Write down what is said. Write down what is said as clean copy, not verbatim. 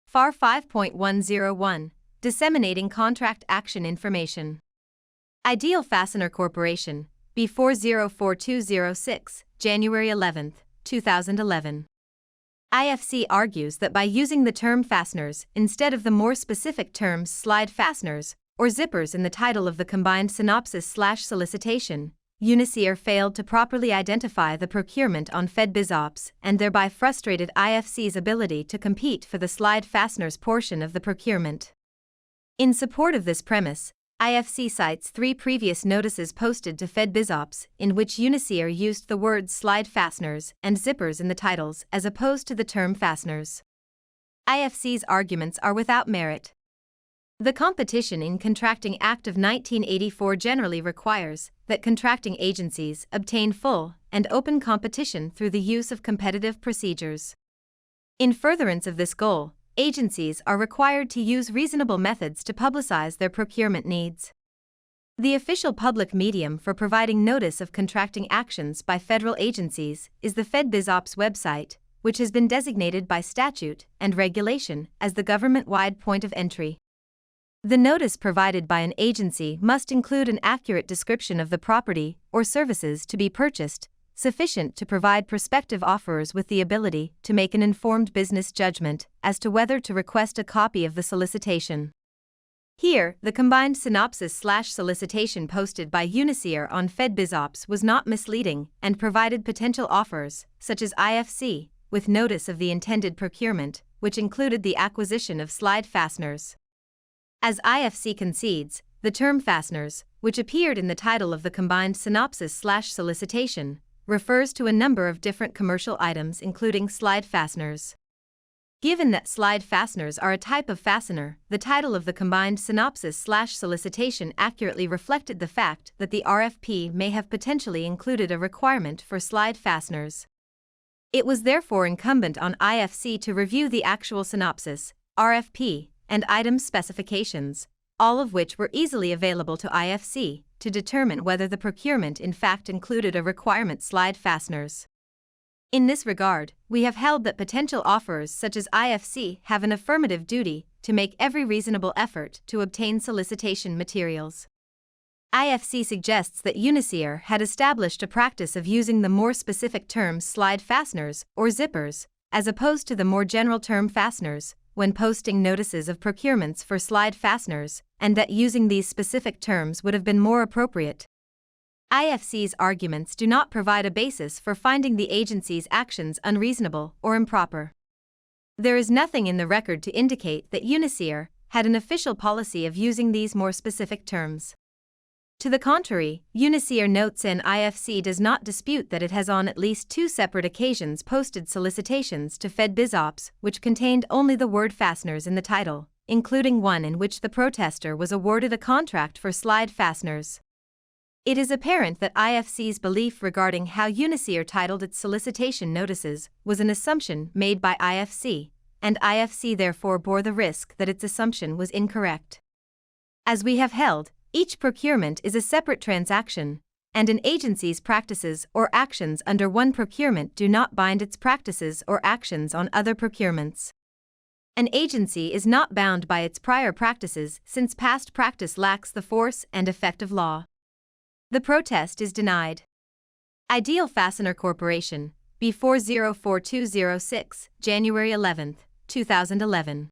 FAR 5.101, Disseminating Contract Action Information. Ideal Fastener Corporation, B404206, January 11, 2011. IFC argues that by using the term fasteners instead of the more specific terms slide fasteners or zippers in the title of the combined synopsis/solicitation, UNICOR failed to properly identify the procurement on FedBizOpps and thereby frustrated IFC's ability to compete for the slide fasteners portion of the procurement. In support of this premise, IFC cites 3 previous notices posted to FedBizOpps in which UNICOR used the words slide fasteners and zippers in the titles as opposed to the term fasteners. IFC's arguments are without merit. The Competition in Contracting Act of 1984 generally requires that contracting agencies obtain full and open competition through the use of competitive procedures. In furtherance of this goal, agencies are required to use reasonable methods to publicize their procurement needs. The official public medium for providing notice of contracting actions by federal agencies is the FedBizOpps website, which has been designated by statute and regulation as the government-wide point of entry. The notice provided by an agency must include an accurate description of the property or services to be purchased, sufficient to provide prospective offerors with the ability to make an informed business judgment as to whether to request a copy of the solicitation. Here, the combined synopsis/solicitation posted by UNICOR on FedBizOpps was not misleading and provided potential offers, such as IFC, with notice of the intended procurement, which included the acquisition of slide fasteners. As IFC concedes, the term fasteners, which appeared in the title of the combined synopsis/solicitation, refers to a number of different commercial items including slide fasteners. Given that slide fasteners are a type of fastener, the title of the combined synopsis/solicitation accurately reflected the fact that the RFP may have potentially included a requirement for slide fasteners. It was therefore incumbent on IFC to review the actual synopsis, RFP, and item specifications, all of which were easily available to IFC, to determine whether the procurement in fact included a requirement slide fasteners. In this regard, we have held that potential offerors such as IFC have an affirmative duty to make every reasonable effort to obtain solicitation materials. IFC suggests that UNICOR had established a practice of using the more specific terms slide fasteners or zippers, as opposed to the more general term fasteners, when posting notices of procurements for slide fasteners, and that using these specific terms would have been more appropriate. IFC's arguments do not provide a basis for finding the agency's actions unreasonable or improper. There is nothing in the record to indicate that UNICOR had an official policy of using these more specific terms. To the contrary, UNICOR notes in IFC does not dispute that it has on at least 2 separate occasions posted solicitations to FedBizOpps which contained only the word fasteners in the title, including one in which the protester was awarded a contract for slide fasteners. It is apparent that IFC's belief regarding how UNICOR titled its solicitation notices was an assumption made by IFC, and IFC therefore bore the risk that its assumption was incorrect. As we have held, each procurement is a separate transaction, and an agency's practices or actions under one procurement do not bind its practices or actions on other procurements. An agency is not bound by its prior practices since past practice lacks the force and effect of law. The protest is denied. Ideal Fastener Corporation, B404206, January 11, 2011.